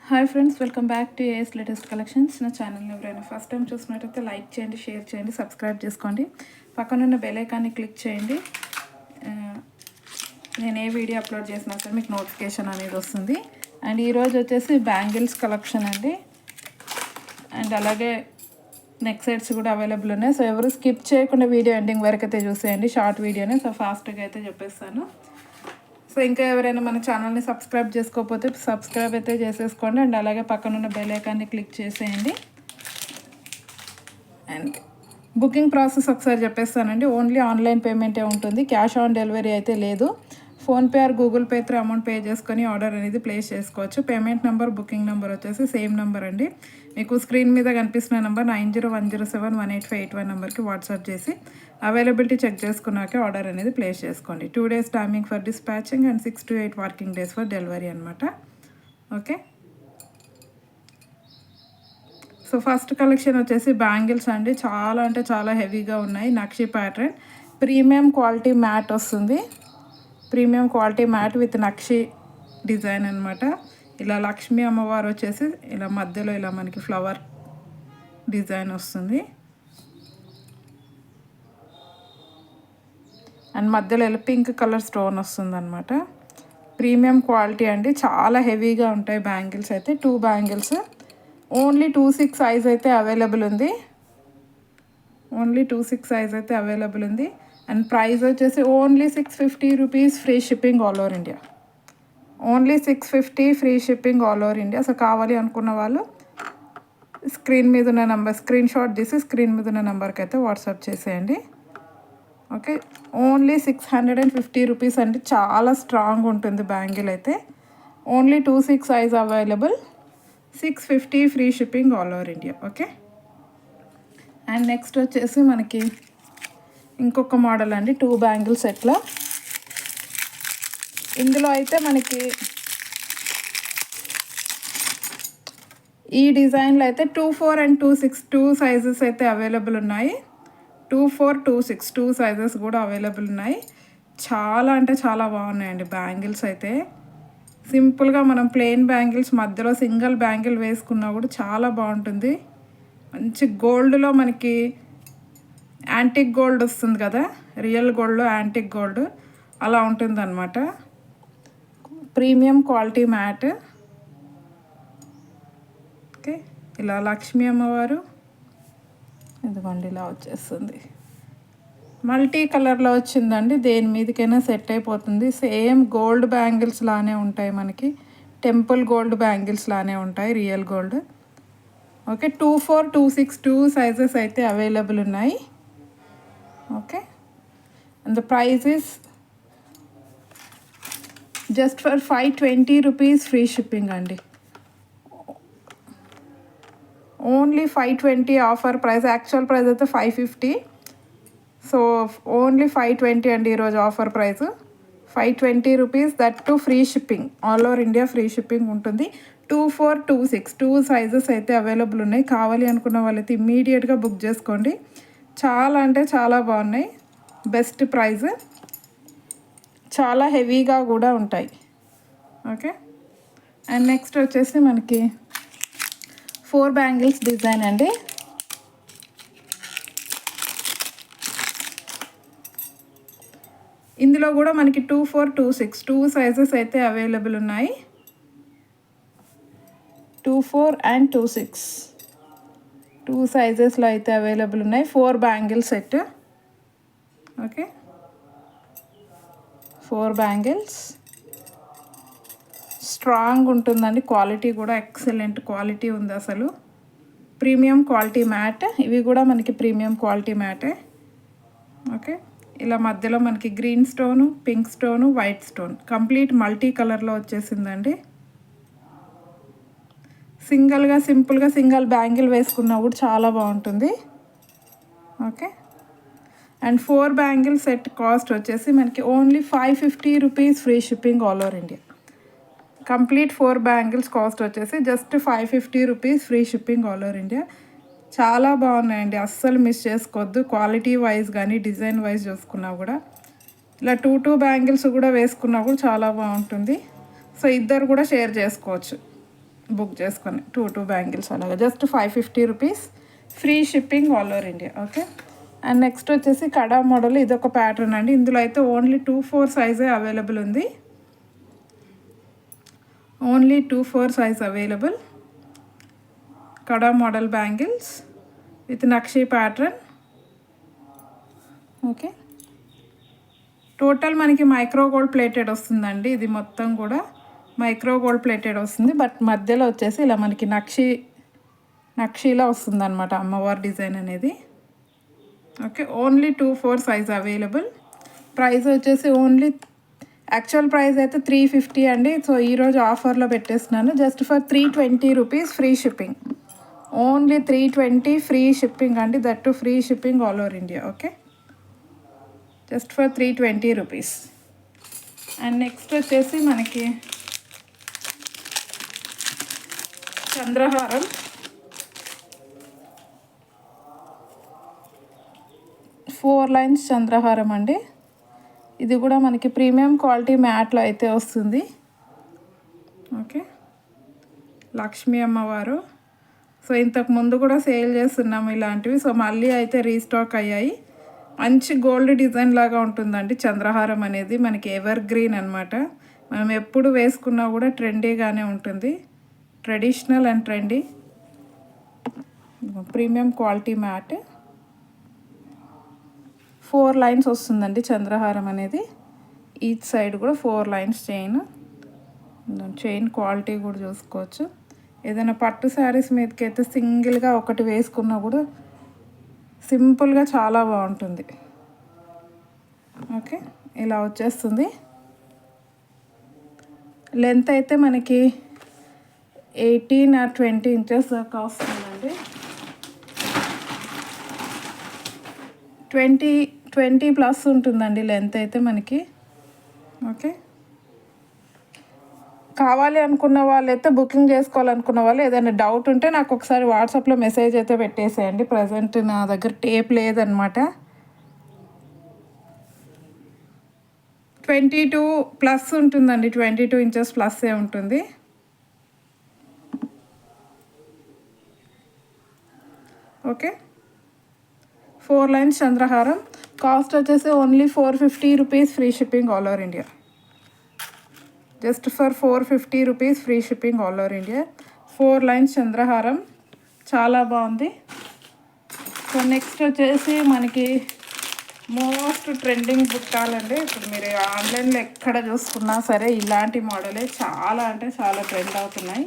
Hi friends, welcome back to AS latest collections. నా ఛానల్ని ఎవరైనా ఫస్ట్ టైం చూసినట్టయితే లైక్ చేయండి, షేర్ చేయండి, సబ్స్క్రైబ్ చేసుకోండి. పక్కనున్న బెల్ ఐకాన్ని క్లిక్ చేయండి. నేను ఏ వీడియో అప్లోడ్ చేసినా సరే మీకు నోటిఫికేషన్ అనేది వస్తుంది. అండ్ ఈరోజు వచ్చేసి బ్యాంగిల్స్ కలెక్షన్ అండి. అండ్ అలాగే నెక్ సెట్స్ కూడా అవైలబుల్ ఉన్నాయి. సో ఎవరు స్కిప్ చేయకుండా వీడియో ఎండింగ్ వరకు అయితే చూసేయండి. షార్ట్ వీడియోనే, సో ఫాస్ట్గా అయితే చెప్పేస్తాను. సో ఇంకా ఎవరైనా మన ఛానల్ని సబ్స్క్రైబ్ చేసుకోకపోతే సబ్స్క్రైబ్ అయితే చేసేసుకోండి. అండ్ అలాగే పక్కనున్న బెల్ ఐకాన్ని క్లిక్ చేసేయండి. అండ్ బుకింగ్ ప్రాసెస్ ఒకసారి చెప్పేస్తానండి. ఓన్లీ ఆన్లైన్ పేమెంటే ఉంటుంది, క్యాష్ ఆన్ డెలివరీ అయితే లేదు. PhonePe are Google pay through amount pay చేసుకొని ఆర్డర్ అనేది ప్లేస్ చేసుకోవచ్చు. పేమెంట్ నెంబర్, బుకింగ్ నెంబర్ వచ్చేసి సేమ్ నెంబర్ అండి. మీకు స్క్రీన్ మీద కనిపిస్తున్న నెంబర్ 9010718581 నెంబర్కి వాట్సాప్ చేసి అవైలబిలిటీ చెక్ చేసుకున్నాకే ఆర్డర్ అనేది ప్లేస్ చేసుకోండి. 2 days timing for dispatching and 6 to 8 working days for delivery అనమాట. ఓకే, సో ఫస్ట్ కలెక్షన్ వచ్చేసి బ్యాంగిల్స్ అండి. చాలా అంటే చాలా హెవీగా ఉన్నాయి. నక్షి ప్యాటర్న్, ప్రీమియం క్వాలిటీ మ్యాట్ వస్తుంది. Premium quality matte with nakshi design అనమాట. ఇలా లక్ష్మీ అమ్మవారు వచ్చేసి ఇలా మధ్యలో ఇలా మనకి ఫ్లవర్ డిజైన్ వస్తుంది. అండ్ మధ్యలో ఇలా పింక్ కలర్ స్టోన్ వస్తుంది అనమాట. ప్రీమియం క్వాలిటీ అండి, చాలా హెవీగా ఉంటాయి బ్యాంగిల్స్ అయితే. 2 బ్యాంగిల్స్ ఓన్లీ 26 సైజ్ అయితే అవైలబుల్ ఉంది. ఓన్లీ 26 సైజ్ అయితే అవైలబుల్ ఉంది. అండ్ ప్రైస్ వచ్చేసి only 650 rupees, free shipping all over India. Only 650 free shipping all over India. So కావాలి అనుకున్న వాళ్ళు స్క్రీన్ మీద ఉన్న నెంబర్ స్క్రీన్ షాట్ తీసి స్క్రీన్ మీద ఉన్న నెంబర్కి అయితే వాట్సాప్ చేసేయండి. ఓకే, ఓన్లీ 650 రూపీస్ అండి. చాలా స్ట్రాంగ్ ఉంటుంది బ్యాంగిల్ అయితే. Only 26 size available, 650 free shipping all over India. Okay, and next వచ్చేసి మనకి ఇంకొక మోడల్ అండి, 2 బ్యాంగిల్ సెట్లో. ఇందులో అయితే మనకి ఈ డిజైన్లో అయితే 24 and 26 2 సైజెస్ అయితే అవైలబుల్ ఉన్నాయి. 24, 26 2 సైజెస్ కూడా అవైలబుల్ ఉన్నాయి. చాలా అంటే చాలా బాగున్నాయండి బ్యాంగిల్స్ అయితే. సింపుల్గా మనం ప్లెయిన్ బ్యాంగిల్స్ మధ్యలో సింగిల్ బ్యాంగిల్ వేసుకున్నా కూడా చాలా బాగుంటుంది. మంచి గోల్డ్లో మనకి యాంటిక్ గోల్డ్ వస్తుంది కదా, రియల్ గోల్డ్లో యాంటిక్ గోల్డ్ అలా ఉంటుంది అనమాట. Premium quality matte. ఓకే, ఇలా లక్ష్మీ అమ్మవారు ఇదిగోండి ఇలా వచ్చేస్తుంది. మల్టీ కలర్లో వచ్చిందండి, దేని మీదకైనా సెట్ అయిపోతుంది. సేమ్ గోల్డ్ బ్యాంగిల్స్ లానే ఉంటాయి మనకి, టెంపుల్ గోల్డ్ బ్యాంగిల్స్ లానే ఉంటాయి, రియల్ గోల్డ్. ఓకే, 24, 26 2 సైజెస్ అయితే అవైలబుల్ ఉన్నాయి. Okay, and the price is just for 520 rupees, free shipping అండి. Only 520 offer price. Actual price అయితే 550. సో ఓన్లీ 520 అండి ఈరోజు offer price. 520 rupees, that to free shipping all over India. Free shipping ఉంటుంది. 24, 26 2 sizes అయితే available ఉన్నాయి. కావాలి అనుకున్న వాళ్ళైతే ఇమ్మీడియట్గా బుక్ చేసుకోండి. చాలా అంటే చాలా బాగున్నాయి. బెస్ట్ ప్రైస్, చాలా హెవీగా కూడా ఉంటాయి. ఓకే, అండ్ నెక్స్ట్ వచ్చేసి మనకి 4 బ్యాంగిల్స్ డిజైన్ అండి. ఇందులో కూడా మనకి 24, 26 2 సైజెస్ అయితే అవైలబుల్ ఉన్నాయి. 24 and 26 2 సైజెస్లో అయితే అవైలబుల్ ఉన్నాయి. 4 bangle set. Okay, 4 bangles. Strong ఉంటుందండి, క్వాలిటీ కూడా ఎక్సలెంట్ క్వాలిటీ ఉంది అసలు. Premium quality matte. ఇవి కూడా మనకి ప్రీమియం క్వాలిటీ మ్యాటే. ఓకే, ఇలా మధ్యలో మనకి green stone, pink stone, white stone complete multi కలర్లో వచ్చేసిందండి. సింగిల్గా సింపుల్గా సింగిల్ బ్యాంగిల్ వేసుకున్నా కూడా చాలా బాగుంటుంది. Okay, and 4 bangle set cost వచ్చేసి మనకి only 550 rupees, free shipping all over India. Complete 4 bangles cost వచ్చేసి just 550 rupees, free shipping all over India. చాలా బాగున్నాయండి, అస్సలు మిస్ చేసుకోవద్దు. క్వాలిటీ వైజ్ కానీ డిజైన్ వైజ్ చూసుకున్నా కూడా ఇలా 2 బ్యాంగిల్స్ కూడా వేసుకున్నా కూడా చాలా బాగుంటుంది. సో ఇద్దరు కూడా షేర్ చేసుకోవచ్చు. బుక్ చేసుకొని 2 బ్యాంగిల్స్ అలాగా just 550 rupees, free shipping all over India. Okay. And next వచ్చేసి కడా మోడల్, ఇదొక ప్యాటర్న్ అండి. ఇందులో అయితే ఓన్లీ 2-4 సైజే అవైలబుల్ ఉంది. Only 2-4 size available. Kada model bangles with nakshi pattern. Okay. Total మనకి మైక్రో గోల్డ్ ప్లేటెడ్ వస్తుందండి. ఇది మొత్తం కూడా మైక్రో గోల్డ్ ప్లేటెడ్ వస్తుంది. బట్ మధ్యలో వచ్చేసి ఇలా మనకి నక్షీలా వస్తుంది అనమాట అమ్మవారి డిజైన్ అనేది. Okay. Only 2-4 size available. Price వచ్చేసి ఓన్లీ యాక్చువల్ ప్రైస్ అయితే 350 అండి. సో ఈరోజు ఆఫర్లో పెట్టేస్తున్నాను just for 320 rupees, free shipping. Only 320 free shipping అండి. That to free shipping all over India. Okay. Just for 320 rupees. And next వచ్చేసి మనకి చంద్రహారం, 4 లైన్స్ చంద్రహారం అండి. ఇది కూడా మనకి ప్రీమియం క్వాలిటీ మ్యాట్లో అయితే వస్తుంది. ఓకే. లక్ష్మీ అమ్మవారు. సో ఇంతకు ముందు కూడా సేల్ చేస్తున్నాము ఇలాంటివి. సో మళ్ళీ అయితే రీస్టాక్ అయ్యాయి. మంచి గోల్డ్ డిజైన్ లాగా ఉంటుందండి చంద్రహారం అనేది. మనకి ఎవర్ గ్రీన్ అనమాట. మనం ఎప్పుడు వేసుకున్నా కూడా ట్రెండీగానే ఉంటుంది. Traditional and trendy premium quality matte. 4 lines వస్తుందండి చంద్రహారం అనేది. ఈచ్ సైడ్ కూడా 4 లైన్స్ చైన్ క్వాలిటీ కూడా చూసుకోవచ్చు. ఏదైనా పట్టు శారీస్ మీదకి అయితే సింగిల్గా ఒకటి వేసుకున్నా కూడా సింపుల్గా చాలా బాగుంటుంది. ఓకే. ఇలా వచ్చేస్తుంది. లెంత్ అయితే మనకి 18 or 20 ఇంచెస్ దాకా వస్తుందండి. 20 ప్లస్ ఉంటుందండి లెంత్ అయితే మనకి. ఓకే. కావాలి అనుకున్న వాళ్ళైతే, బుకింగ్ చేసుకోవాలనుకున్న వాళ్ళు ఏదైనా డౌట్ ఉంటే నాకు ఒకసారి వాట్సాప్లో మెసేజ్ అయితే పెట్టేసేయండి. ప్రజెంట్ నా దగ్గర టేప్ లేదనమాట. 22 ప్లస్ ఉంటుందండి. 22 ఇంచెస్ ప్లస్సే ఉంటుంది. ఓకే. 4 లైన్స్ చంద్రహారం. కాస్ట్ వచ్చేసి only 450 rupees, free shipping all over India. Just for 450 rupees, free shipping all over India. 4 lines చంద్రహారం చాలా బాగుంది. సో నెక్స్ట్ వచ్చేసి మనకి మోస్ట్ ట్రెండింగ్ బుట్టాలండి. ఇప్పుడు మీరు ఆన్లైన్లో ఎక్కడ చూసుకున్నా సరే ఇలాంటి మోడలే చాలా అంటే చాలా ట్రెండ్ అవుతున్నాయి.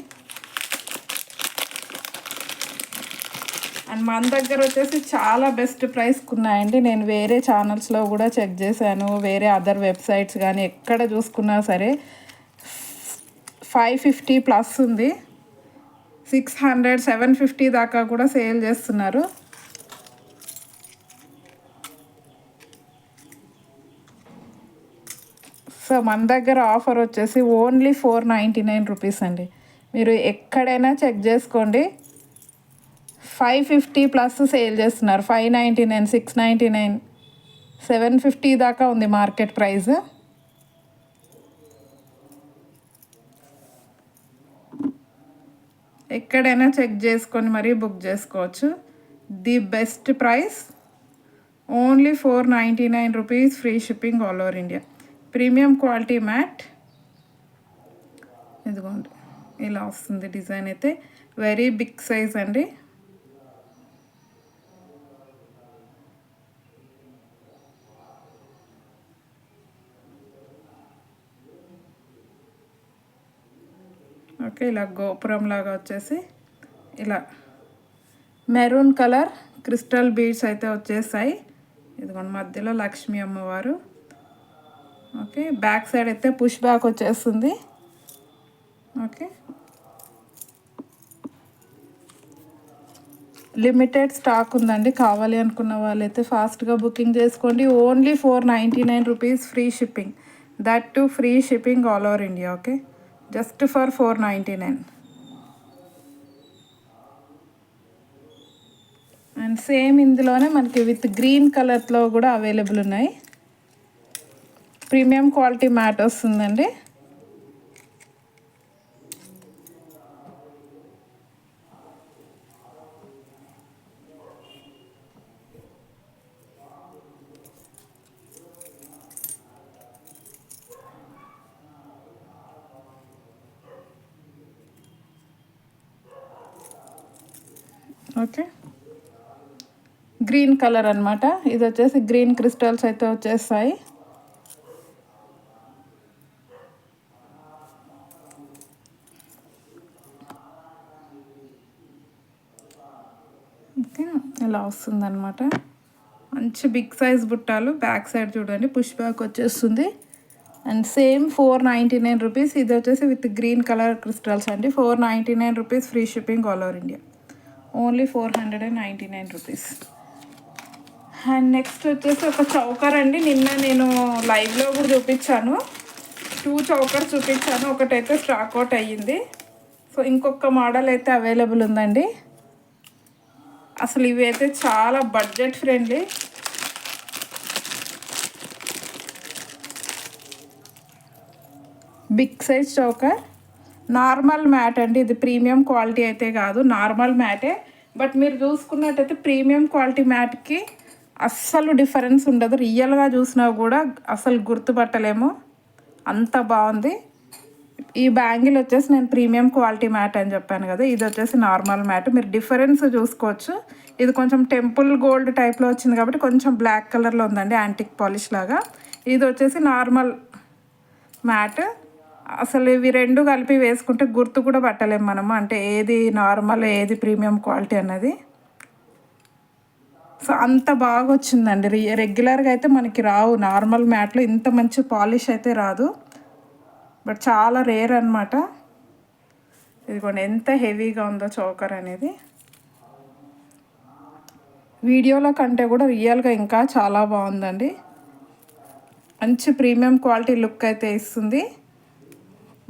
అండ్ మన దగ్గర వచ్చేసి చాలా బెస్ట్ ప్రైస్కి ఉన్నాయండి. నేను వేరే ఛానల్స్లో కూడా చెక్ చేశాను, వేరే అదర్ వెబ్సైట్స్ కానీ ఎక్కడ చూసుకున్నా సరే 550 ప్లస్ ఉంది. 600, 750 దాకా కూడా సేల్ చేస్తున్నారు. సో మన దగ్గర ఆఫర్ వచ్చేసి ఓన్లీ 499 రూపీస్ అండి. మీరు ఎక్కడైనా చెక్ చేసుకోండి. 550 ప్లస్ సేల్ చేస్తున్నారు. 599, 699, 750 దాకా ఉంది మార్కెట్ ప్రైస్. ఎక్కడైనా చెక్ చేసుకొని మరీ బుక్ చేసుకోవచ్చు. The best price only 499 rupees, free shipping all over India. Premium quality matte. ఇదిగోండి ఇలా వస్తుంది డిజైన్ అయితే. వెరీ బిగ్ సైజ్ అండి. ఓకే. ఇలా గోపురం లాగా వచ్చేసి ఇలా మెరూన్ కలర్ క్రిస్టల్ బీడ్స్ అయితే వచ్చేసాయి. ఇదిగోండి మధ్యలో లక్ష్మీ అమ్మవారు. ఓకే. బ్యాక్ సైడ్ అయితే పుష్ బ్యాక్ వచ్చేస్తుంది. ఓకే. లిమిటెడ్ స్టాక్ ఉందండి. కావాలి అనుకున్న వాళ్ళైతే ఫాస్ట్గా బుకింగ్ చేసుకోండి. Only 499 rupees, free shipping. That to free shipping all over India. Okay. Just for 499. And same ఇందులోనే మనకి విత్ గ్రీన్ కలర్లో కూడా అవైలబుల్ ఉన్నాయి. ప్రీమియం క్వాలిటీ మ్యాట్ వస్తుందండి. ఓకే, గ్రీన్ కలర్ అనమాట. ఇది వచ్చేసి గ్రీన్ క్రిస్టల్స్ అయితే వచ్చేస్తాయి. ఓకే, ఇలా వస్తుందన్నమాట. మంచి బిగ్ సైజ్ బుట్టాలు. బ్యాక్ సైడ్ చూడండి పుష్ బ్యాక్ వచ్చేస్తుంది. And same 499 rupees. ఇది వచ్చేసి విత్ గ్రీన్ కలర్ క్రిస్టల్స్ అండి. 499 rupees, free shipping all over India. Only 499 rupees. And next వచ్చేసి ఒక చౌకర్ అండి. నిన్న నేను లైవ్లో కూడా చూపించాను. 2 చౌకర్ చూపించాను. ఒకటైతే స్టాక్ అవుట్ అయ్యింది. సో ఇంకొక మోడల్ అయితే అవైలబుల్ ఉందండి. అసలు ఇవి అయితే చాలా budget friendly. Big size choker, normal matte అండి. ఇది ప్రీమియం క్వాలిటీ అయితే కాదు, నార్మల్ మ్యాటే. బట్ మీరు చూసుకున్నట్టయితే ప్రీమియం క్వాలిటీ మ్యాట్కి అస్సలు డిఫరెన్స్ ఉండదు. రియల్గా చూసినా కూడా అసలు గుర్తుపట్టలేము, అంత బాగుంది. ఈ బ్యాంగిల్ వచ్చేసి నేను ప్రీమియం క్వాలిటీ మ్యాట్ అని చెప్పాను కదా, ఇది వచ్చేసి నార్మల్ మ్యాట్. మీరు డిఫరెన్స్ చూసుకోవచ్చు. ఇది కొంచెం టెంపుల్ గోల్డ్ టైప్లో వచ్చింది కాబట్టి కొంచెం బ్లాక్ కలర్లో ఉందండి, యాంటిక్ పాలిష్ లాగా. ఇది వచ్చేసి నార్మల్ మ్యాట్. అసలు ఇవి రెండు కలిపి వేసుకుంటే గుర్తు కూడా పట్టలేము మనము, అంటే ఏది నార్మల్ ఏది ప్రీమియం క్వాలిటీ అన్నది. సో అంత బాగా వచ్చిందండి. రెగ్యులర్గా అయితే మనకి రావు నార్మల్ మ్యాట్లో ఇంత మంచి పాలిష్ అయితే రాదు. బట్ చాలా రేర్ అనమాట. ఇదిగోండి ఎంత హెవీగా ఉందో చోకర్ అనేది. వీడియోలో కంటే కూడా రియల్గా ఇంకా చాలా బాగుందండి. మంచి ప్రీమియం క్వాలిటీ లుక్ అయితే ఇస్తుంది.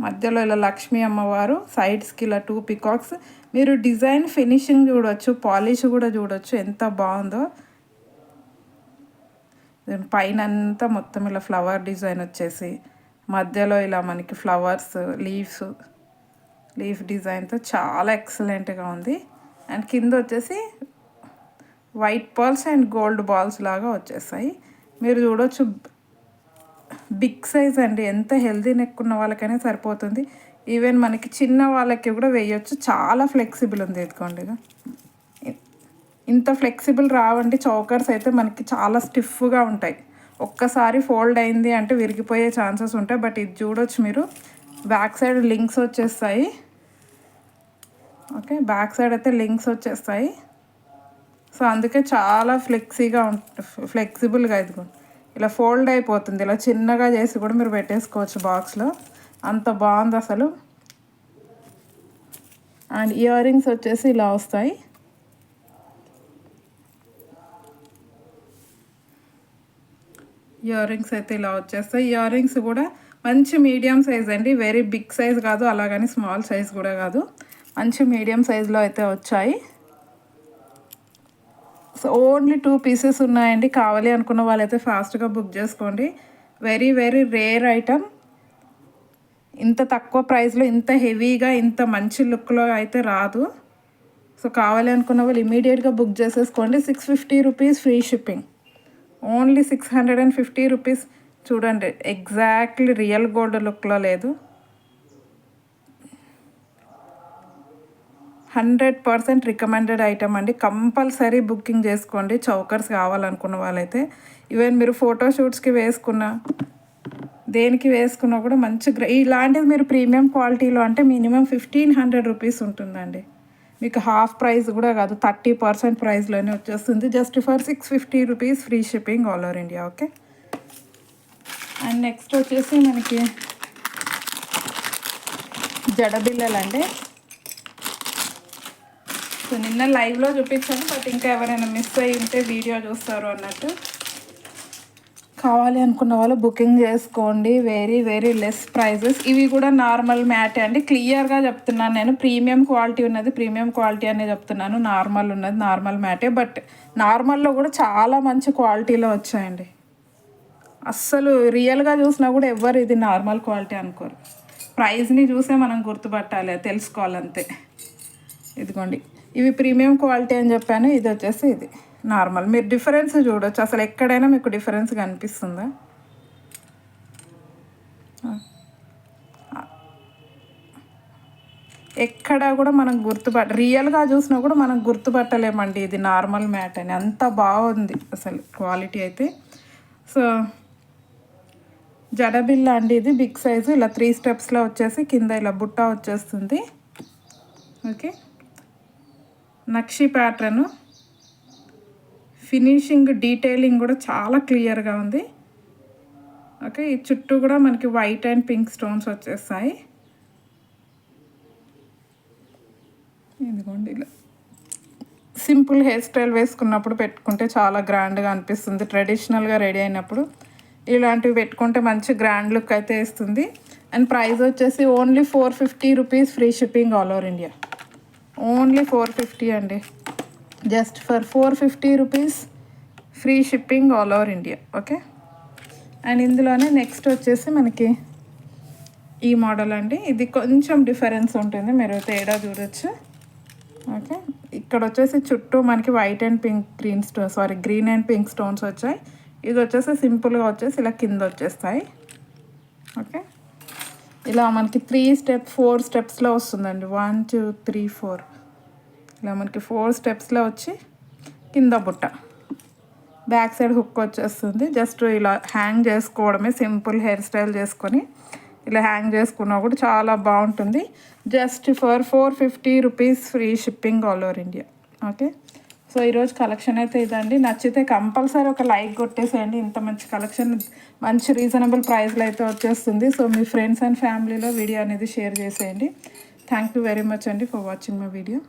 మధ్యలో ఇలా లక్ష్మీ అమ్మవారు, సైడ్స్కి ఇలా 2 పికాక్స్. మీరు డిజైన్ ఫినిషింగ్ చూడవచ్చు, పాలిష్ కూడా చూడవచ్చు ఎంత బాగుందో. పైన అంతా మొత్తం ఇలా ఫ్లవర్ డిజైన్ వచ్చేసి మధ్యలో ఇలా మనకి ఫ్లవర్స్, లీఫ్ డిజైన్తో చాలా ఎక్సలెంట్గా ఉంది. అండ్ కింద వచ్చేసి white balls and gold balls లాగా వచ్చేస్తాయి. మీరు చూడవచ్చు బిగ్ సైజ్ అండి. ఎంత హెల్దీ నెక్ ఉన్న వాళ్ళకైనా సరిపోతుంది. ఈవెన్ మనకి చిన్న వాళ్ళకి కూడా వేయచ్చు. చాలా ఫ్లెక్సిబుల్ ఉంది. ఎదుకోండి, ఇంత ఫ్లెక్సిబుల్ రావండి చౌకర్స్ అయితే. మనకి చాలా స్టిఫ్గా ఉంటాయి. ఒక్కసారి ఫోల్డ్ అయింది అంటే విరిగిపోయే ఛాన్సెస్ ఉంటాయి. బట్ ఇది చూడొచ్చు మీరు, బ్యాక్ సైడ్ లింక్స్ వచ్చేస్తాయి. ఓకే, బ్యాక్ సైడ్ అయితే లింక్స్ వచ్చేస్తాయి. సో అందుకే చాలా ఫ్లెక్సిబుల్గా ఇదిగోండి ఇలా ఫోల్డ్ అయిపోతుంది. ఇలా చిన్నగా చేసి కూడా మీరు పెట్టేసుకోవచ్చు బాక్స్లో, అంత బాగుంది అసలు. అండ్ ఇయర్ రింగ్స్ వచ్చేసి ఇలా వస్తాయి. ఇయర్ రింగ్స్ అయితే ఇలా వచ్చేస్తాయి. ఇయర్ రింగ్స్ కూడా మంచి మీడియం సైజ్ అండి, వెరీ బిగ్ సైజ్ కాదు, అలాగని స్మాల్ సైజ్ కూడా కాదు, మంచి మీడియం సైజులో అయితే వచ్చాయి. సో ఓన్లీ 2 పీసెస్ ఉన్నాయండి. కావాలి అనుకున్న వాళ్ళైతే ఫాస్ట్గా బుక్ చేసుకోండి. Very very rare item. ఇంత తక్కువ ప్రైస్లో ఇంత హెవీగా ఇంత మంచి లుక్లో అయితే రాదు. సో కావాలి అనుకున్న వాళ్ళు ఇమీడియట్గా బుక్ చేసేసుకోండి. 650 rupees free shipping. Only 650 rupees. చూడండి ఎగ్జాక్ట్లీ రియల్ గోల్డ్ లుక్లో లేదు. 100% రికమెండెడ్ ఐటమ్ అండి. కంపల్సరీ బుకింగ్ చేసుకోండి చౌకర్స్ కావాలనుకున్న వాళ్ళైతే. ఈవెన్ మీరు ఫోటోషూట్స్కి వేసుకున్న, దేనికి వేసుకున్నా కూడా మంచి ఇలాంటిది మీరు ప్రీమియం క్వాలిటీలో అంటే మినిమం 1500 రూపీస్ ఉంటుందండి. మీకు హాఫ్ ప్రైస్ కూడా కాదు, 30% ప్రైస్లోనే వచ్చేస్తుంది. Just for 650 rupees free shipping all over India. Okay, and next వచ్చేసి మనకి జడబిల్లలండి. సో నిన్న లైవ్లో చూపించాను, బట్ ఇంకా ఎవరైనా మిస్ అయ్యి ఉంటే వీడియో చూస్తారు అన్నట్టు. కావాలి అనుకున్న వాళ్ళు బుకింగ్ చేసుకోండి. Very very less prices. ఇవి కూడా నార్మల్ మ్యాటే అండి. క్లియర్గా చెప్తున్నాను నేను, ప్రీమియం క్వాలిటీ ఉన్నది ప్రీమియం క్వాలిటీ అనే చెప్తున్నాను, నార్మల్ ఉన్నది నార్మల్ మ్యాటే. బట్ నార్మల్లో కూడా చాలా మంచి క్వాలిటీలో వచ్చాయండి. అస్సలు రియల్గా చూసినా కూడా ఎవ్వరు ఇది నార్మల్ క్వాలిటీ అనుకోరు. ప్రైస్ని చూసే మనం గుర్తుపట్టాలి, తెలుసుకోవాలంతే. ఇదిగోండి, ఇవి ప్రీమియం క్వాలిటీ అని చెప్పాను, ఇది వచ్చేసి ఇది నార్మల్. మీరు డిఫరెన్స్ చూడవచ్చు. అసలు ఎక్కడైనా మీకు డిఫరెన్స్ కనిపిస్తుందా? ఎక్కడ కూడా మనం రియల్గా చూసినా కూడా మనం గుర్తుపట్టలేమండి ఇది నార్మల్ మ్యాట్ అని, అంత బాగుంది అసలు క్వాలిటీ అయితే. సో జడబిల్ల అండి, ఇది బిగ్ సైజు, ఇలా 3 స్టెప్స్లో వచ్చేసి కింద ఇలా బుట్ట వచ్చేస్తుంది. ఓకే, నక్షి ప్యాటర్ను, ఫినిషింగ్ డీటెయిలింగ్ కూడా చాలా క్లియర్గా ఉంది. ఓకే, ఈ చుట్టూ కూడా మనకి వైట్ అండ్ పింక్ స్టోన్స్ వచ్చేస్తాయి. ఇదిగోండి, ఇలా సింపుల్ హెయిర్ స్టైల్ వేసుకున్నప్పుడు పెట్టుకుంటే చాలా గ్రాండ్గా అనిపిస్తుంది. ట్రెడిషనల్గా రెడీ అయినప్పుడు ఇలాంటివి పెట్టుకుంటే మంచి గ్రాండ్ లుక్ అయితే ఇస్తుంది. అండ్ ప్రైస్ వచ్చేసి only 450 rupees, free shipping all over India. Only 450 అండి, just for 450 rupees free shipping all over India. Okay, and ఇందులోనే నెక్స్ట్ వచ్చేసి మనకి ఈ మోడల్ అండి, ఇది కొంచెం డిఫరెన్స్ ఉంటుంది, మీరు తేడా చూడొచ్చు. ఓకే, ఇక్కడ వచ్చేసి చుట్టూ మనకి white and pink green and pink stones వచ్చాయి. ఇది వచ్చేసి సింపుల్గా వచ్చేసి ఇలా కింద వచ్చేస్తాయి. ఓకే, ఇలా మనకి 4 స్టెప్స్లో వస్తుందండి. 1 2 3 4 ఇలా మనకి 4 స్టెప్స్లో వచ్చి కింద బుట్ట, బ్యాక్ సైడ్ హుక్ వచ్చేస్తుంది. జస్ట్ ఇలా హ్యాంగ్ చేసుకోవడమే, సింపుల్ హెయిర్ స్టైల్ చేసుకొని ఇలా హ్యాంగ్ చేసుకున్నా కూడా చాలా బాగుంటుంది. Just for 450 rupees free shipping all over India. Okay, so ఈరోజు కలెక్షన్ అయితే ఇదండి. నచ్చితే కంపల్సరీ ఒక లైక్ కొట్టేసేయండి. ఇంత మంచి కలెక్షన్ మంచి రీజనబుల్ ప్రైస్లో అయితే వచ్చేస్తుంది. సో మీ ఫ్రెండ్స్ అండ్ ఫ్యామిలీలో వీడియో అనేది షేర్ చేసేయండి. థ్యాంక్ యూ వెరీ మచ్ అండి ఫర్ వాచింగ్ మై వీడియో.